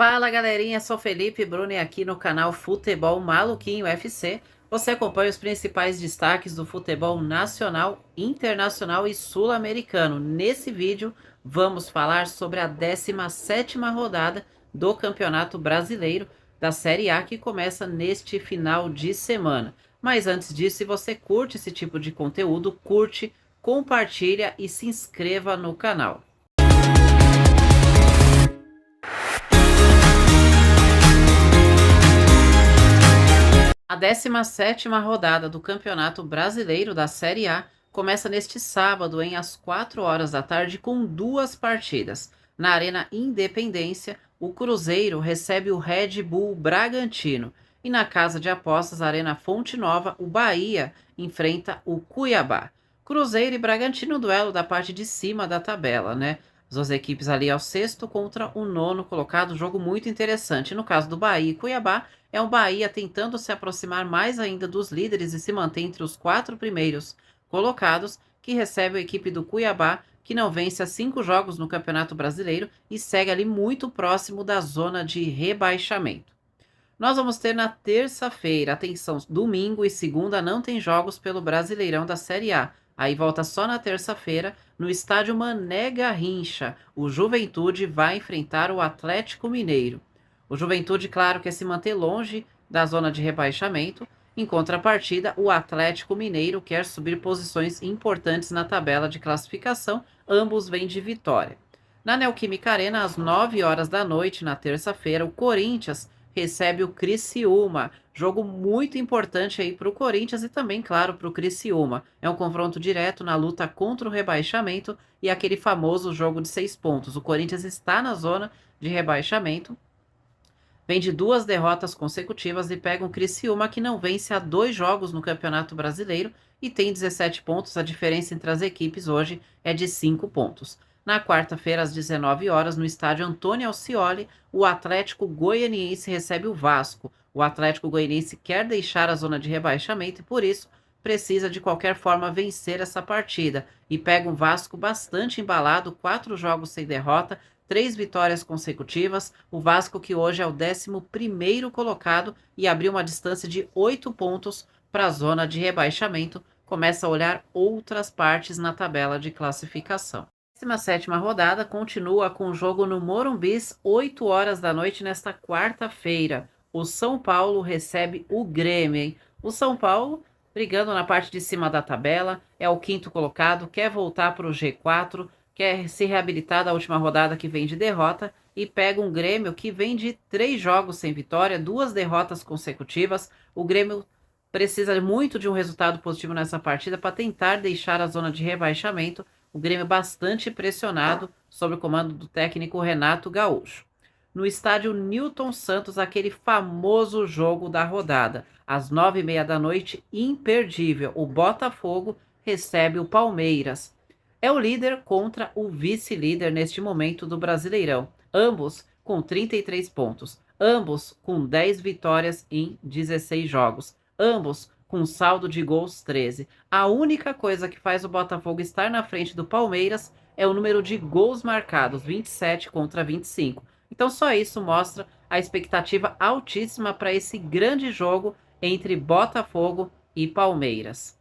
Fala galerinha, sou Felipe Bruno e aqui no canal Futebol Maluquinho FC você acompanha os principais destaques do futebol nacional, internacional e sul-americano. Nesse vídeo vamos falar sobre a 17ª rodada do Campeonato Brasileiro da Série A que começa neste final de semana. Mas antes disso, se você curte esse tipo de conteúdo, curte, compartilha e se inscreva no canal. A 17ª rodada do Campeonato Brasileiro da Série A começa neste sábado, às 4 horas da tarde, com duas partidas. Na Arena Independência, o Cruzeiro recebe o Red Bull Bragantino. E na Casa de Apostas, Arena Fonte Nova, o Bahia enfrenta o Cuiabá. Cruzeiro e Bragantino, duelo da parte de cima da tabela, né? As duas equipes ali ao sexto contra o nono colocado, jogo muito interessante. No caso do Bahia e Cuiabá, é o Bahia tentando se aproximar mais ainda dos líderes e se manter entre os 4 primeiros colocados, que recebe a equipe do Cuiabá, que não vence há 5 jogos no Campeonato Brasileiro e segue ali muito próximo da zona de rebaixamento. Nós vamos ter na terça-feira, atenção, domingo e segunda não tem jogos pelo Brasileirão da Série A. Aí volta só na terça-feira, no estádio Mané Garrincha. O Juventude vai enfrentar o Atlético Mineiro. O Juventude, claro, quer se manter longe da zona de rebaixamento. Em contrapartida, o Atlético Mineiro quer subir posições importantes na tabela de classificação. Ambos vêm de vitória. Na Neoquímica Arena, às 9 horas da noite, na terça-feira, o Corinthians recebe o Criciúma. Jogo muito importante aí para o Corinthians e também, claro, para o Criciúma. É um confronto direto na luta contra o rebaixamento e aquele famoso jogo de 6 pontos. O Corinthians está na zona de rebaixamento, vem de 2 derrotas consecutivas e pega um Criciúma que não vence há 2 jogos no Campeonato Brasileiro e tem 17 pontos. A diferença entre as equipes hoje é de 5 pontos. Na quarta-feira, às 19 horas, no estádio Antônio Alcioli, o Atlético Goianiense recebe o Vasco. O Atlético Goianiense quer deixar a zona de rebaixamento e, por isso, precisa de qualquer forma vencer essa partida. E pega um Vasco bastante embalado, 4 jogos sem derrota, 3 vitórias consecutivas. O Vasco, que hoje é o 11º colocado e abriu uma distância de 8 pontos para a zona de rebaixamento, começa a olhar outras partes na tabela de classificação. A 17ª rodada continua com o jogo no Morumbi, 8 horas da noite nesta quarta-feira. O São Paulo recebe o Grêmio, hein? O São Paulo, brigando na parte de cima da tabela, é o 5º colocado, quer voltar para o G4, quer se reabilitar da última rodada que vem de derrota e pega um Grêmio que vem de 3 jogos sem vitória, 2 derrotas consecutivas. O Grêmio precisa muito de um resultado positivo nessa partida para tentar deixar a zona de rebaixamento. O Grêmio bastante pressionado sob o comando do técnico Renato Gaúcho. No estádio Newton Santos, aquele famoso jogo da rodada, às 9h30 da noite, imperdível. O Botafogo recebe o Palmeiras. É o líder contra o vice-líder neste momento do Brasileirão. Ambos com 33 pontos. Ambos com 10 vitórias em 16 jogos. Ambos com saldo de gols 13. A única coisa que faz o Botafogo estar na frente do Palmeiras é o número de gols marcados, 27 contra 25. Então só isso mostra a expectativa altíssima para esse grande jogo entre Botafogo e Palmeiras.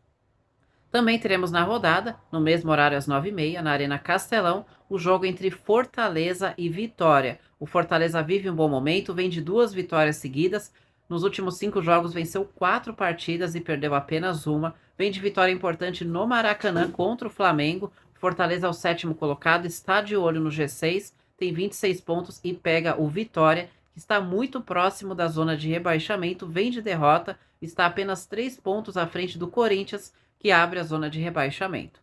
Também teremos na rodada, no mesmo horário às 9h30, na Arena Castelão, o jogo entre Fortaleza e Vitória. O Fortaleza vive um bom momento, vem de 2 vitórias seguidas. Nos últimos 5 jogos venceu 4 partidas e perdeu apenas uma. Vem de vitória importante no Maracanã contra o Flamengo. Fortaleza é o 7º colocado, está de olho no G6, tem 26 pontos e pega o Vitória, que está muito próximo da zona de rebaixamento, vem de derrota, está apenas 3 pontos à frente do Corinthians, que abre a zona de rebaixamento.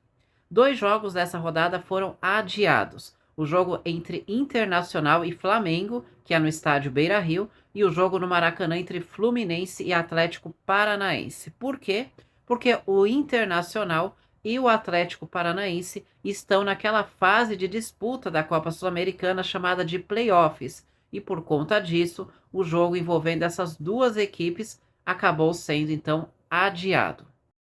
2 jogos dessa rodada foram adiados. O jogo entre Internacional e Flamengo, que é no estádio Beira-Rio, e o jogo no Maracanã entre Fluminense e Atlético Paranaense. Por quê? Porque o Internacional e o Atlético Paranaense estão naquela fase de disputa da Copa Sul-Americana chamada de playoffs. E por conta disso, o jogo envolvendo essas duas equipes acabou sendo então adiado.